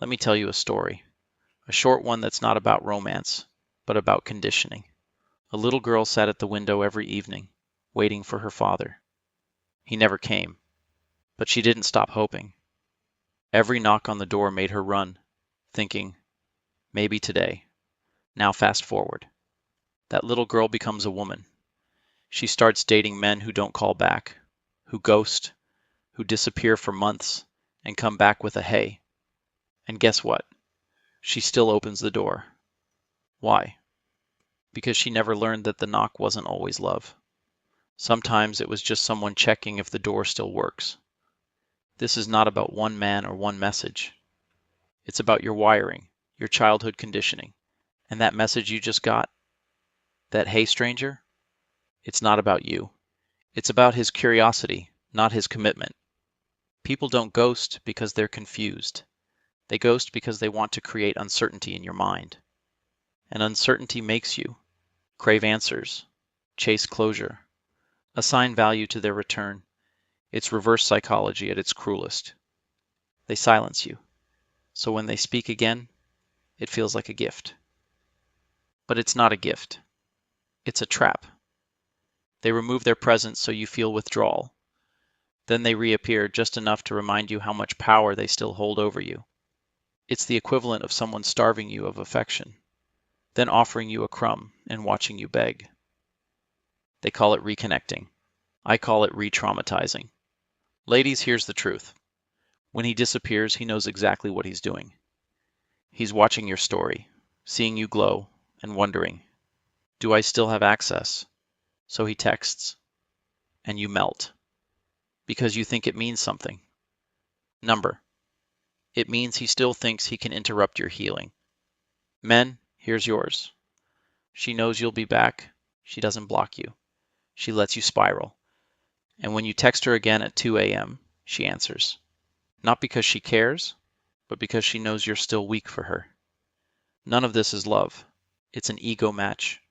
Let me tell you a story. A short one that's not about romance, but about conditioning. A little girl sat at the window every evening, waiting for her father. He never came, but she didn't stop hoping. Every knock on the door made her run, thinking, maybe today. Now fast forward. That little girl becomes a woman. She starts dating men who don't call back, who ghost, who disappear for months and come back with a hey. And guess what? She still opens the door. Why? Because she never learned that the knock wasn't always love. Sometimes it was just someone checking if the door still works. This is not about one man or one message. It's about your wiring, your childhood conditioning. And that message you just got, that hey stranger, it's not about you. It's about his curiosity, not his commitment. People don't ghost because they're confused. They ghost because they want to create uncertainty in your mind. And uncertainty makes you crave answers, chase closure, assign value to their return. It's reverse psychology at its cruelest. They silence you, so when they speak again, it feels like a gift. But it's not a gift. It's a trap. They remove their presence so you feel withdrawal. Then they reappear just enough to remind you how much power they still hold over you. It's the equivalent of someone starving you of affection, then offering you a crumb and watching you beg. They call it reconnecting. I call it re-traumatizing. Ladies, here's the truth. When he disappears, he knows exactly what he's doing. He's watching your story, seeing you glow, and wondering, do I still have access? So he texts, and you melt, because you think it means something. Number. It means he still thinks he can interrupt your healing. Men, here's yours. She knows you'll be back. She doesn't block you. She lets you spiral. And when you text her again at 2 a.m., she answers. Not because she cares, but because she knows you're still weak for her. None of this is love. It's an ego match,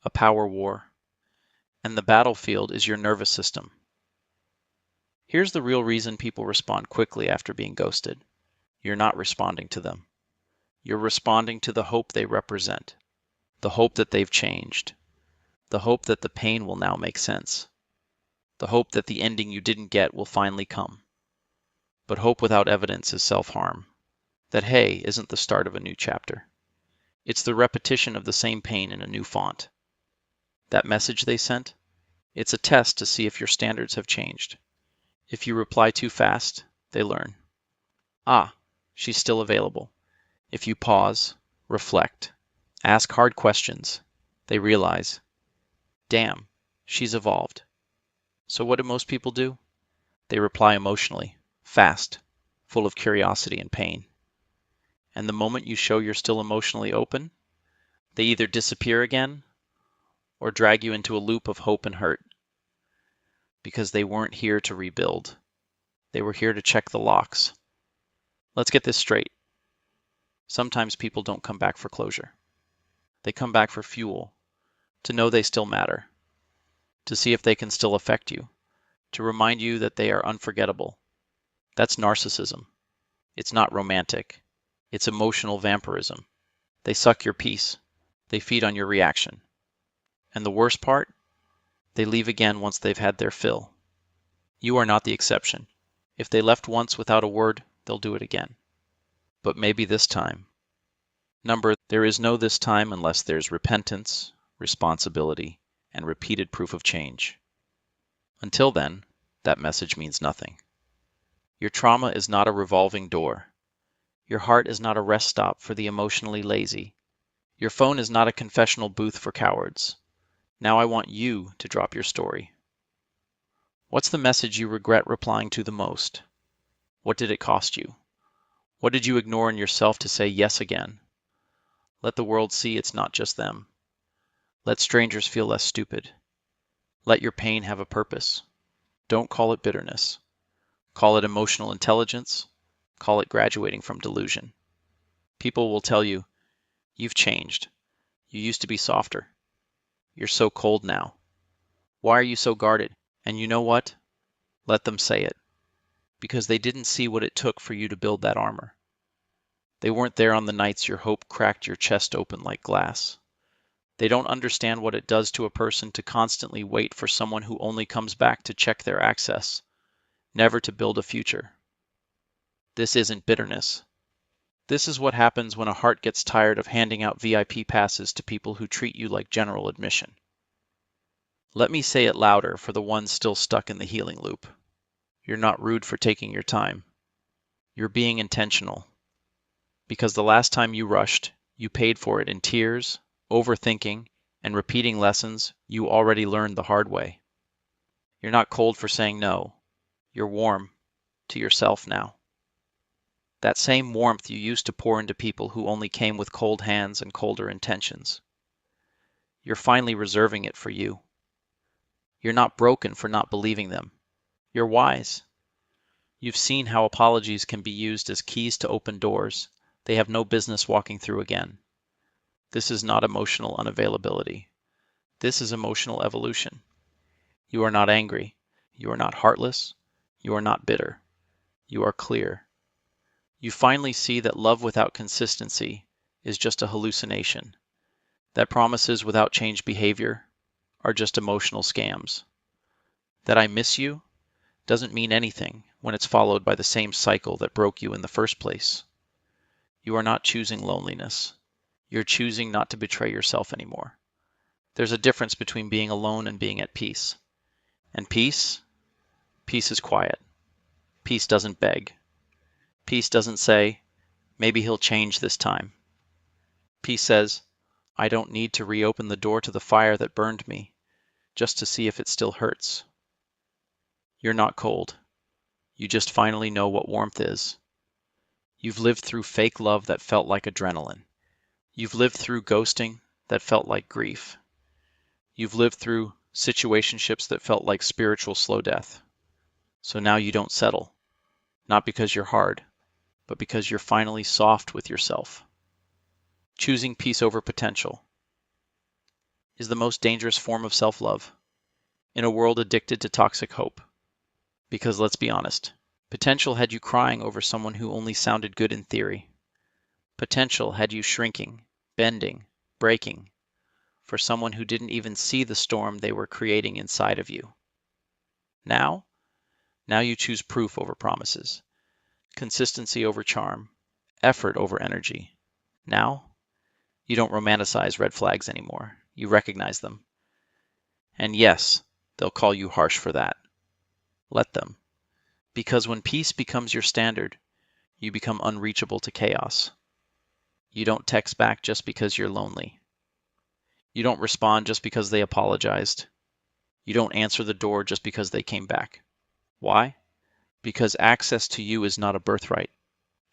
a power war. And the battlefield is your nervous system. Here's the real reason people respond quickly after being ghosted. You're not responding to them. You're responding to the hope they represent, the hope that they've changed, the hope that the pain will now make sense, the hope that the ending you didn't get will finally come. But hope without evidence is self-harm. That hey isn't the start of a new chapter. It's the repetition of the same pain in a new font. That message they sent? It's a test to see if your standards have changed. If you reply too fast, they learn. Ah, she's still available. If you pause, reflect, ask hard questions, they realize, damn, she's evolved. So what do most people do? They reply emotionally, fast, full of curiosity and pain. And the moment you show you're still emotionally open, they either disappear again or drag you into a loop of hope and hurt. Because they weren't here to rebuild. They were here to check the locks. Let's get this straight. Sometimes people don't come back for closure. They come back for fuel, to know they still matter, to see if they can still affect you, to remind you that they are unforgettable. That's narcissism. It's not romantic. It's emotional vampirism. They suck your peace. They feed on your reaction. And the worst part? They leave again once they've had their fill. You are not the exception. If they left once without a word, they'll do it again. But maybe this time. Number, there is no this time unless there's repentance, responsibility, and repeated proof of change. Until then, that message means nothing. Your trauma is not a revolving door. Your heart is not a rest stop for the emotionally lazy. Your phone is not a confessional booth for cowards. Now I want you to drop your story. What's the message you regret replying to the most? What did it cost you? What did you ignore in yourself to say yes again? Let the world see it's not just them. Let strangers feel less stupid. Let your pain have a purpose. Don't call it bitterness. Call it emotional intelligence. Call it graduating from delusion. People will tell you, you've changed. You used to be softer. You're so cold now. Why are you so guarded? And you know what? Let them say it. Because they didn't see what it took for you to build that armor. They weren't there on the nights your hope cracked your chest open like glass. They don't understand what it does to a person to constantly wait for someone who only comes back to check their access, never to build a future. This isn't bitterness. This is what happens when a heart gets tired of handing out VIP passes to people who treat you like general admission. Let me say it louder for the ones still stuck in the healing loop. You're not rude for taking your time. You're being intentional. Because the last time you rushed, you paid for it in tears, overthinking, and repeating lessons you already learned the hard way. You're not cold for saying no. You're warm to yourself now. That same warmth you used to pour into people who only came with cold hands and colder intentions. You're finally reserving it for you. You're not broken for not believing them. You're wise. You've seen how apologies can be used as keys to open doors they have no business walking through again. This is not emotional unavailability. This is emotional evolution. You are not angry. You are not heartless. You are not bitter. You are clear. You finally see that love without consistency is just a hallucination, that promises without changed behavior are just emotional scams. That I miss you doesn't mean anything when it's followed by the same cycle that broke you in the first place. You are not choosing loneliness. You're choosing not to betray yourself anymore. There's a difference between being alone and being at peace. And peace is quiet. Peace doesn't beg. Peace doesn't say, maybe he'll change this time. Peace says, I don't need to reopen the door to the fire that burned me just to see if it still hurts. You're not cold. You just finally know what warmth is. You've lived through fake love that felt like adrenaline. You've lived through ghosting that felt like grief. You've lived through situationships that felt like spiritual slow death. So now you don't settle, not because you're hard, but because you're finally soft with yourself. Choosing peace over potential is the most dangerous form of self-love in a world addicted to toxic hope. Because let's be honest, potential had you crying over someone who only sounded good in theory. Potential had you shrinking, bending, breaking for someone who didn't even see the storm they were creating inside of you. Now you choose proof over promises, consistency over charm, effort over energy. Now, you don't romanticize red flags anymore. You recognize them. And yes, they'll call you harsh for that. Let them. Because when peace becomes your standard, you become unreachable to chaos. You don't text back just because you're lonely. You don't respond just because they apologized. You don't answer the door just because they came back. Why? Because access to you is not a birthright.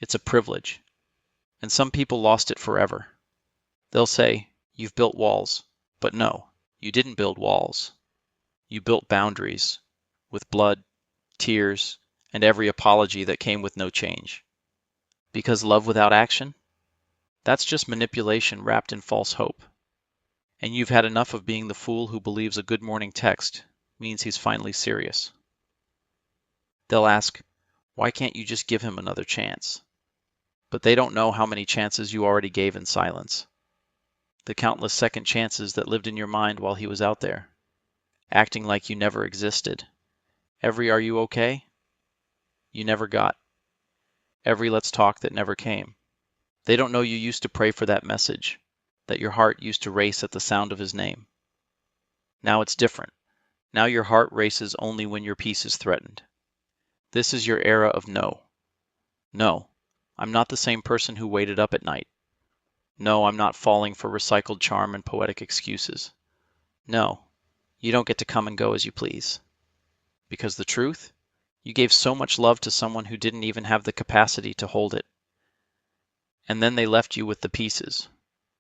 It's a privilege. And some people lost it forever. They'll say, you've built walls. But no, you didn't build walls. You built boundaries with blood, tears, and every apology that came with no change. Because love without action? That's just manipulation wrapped in false hope. And you've had enough of being the fool who believes a good morning text means he's finally serious. They'll ask, why can't you just give him another chance? But they don't know how many chances you already gave in silence. The countless second chances that lived in your mind while he was out there, acting like you never existed. Every "are you okay?" you never got. Every "let's talk" that never came. They don't know you used to pray for that message, that your heart used to race at the sound of his name. Now it's different. Now your heart races only when your peace is threatened. This is your era of no. No, I'm not the same person who waited up at night. No, I'm not falling for recycled charm and poetic excuses. No, you don't get to come and go as you please. Because the truth? You gave so much love to someone who didn't even have the capacity to hold it. And then they left you with the pieces.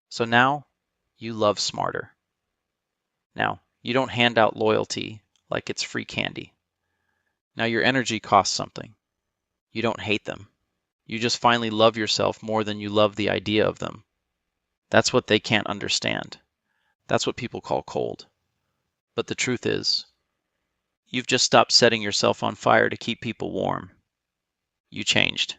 So now, you love smarter. Now, you don't hand out loyalty like it's free candy. Now your energy costs something. You don't hate them. You just finally love yourself more than you love the idea of them. That's what they can't understand. That's what people call cold. But the truth is, you've just stopped setting yourself on fire to keep people warm. You changed.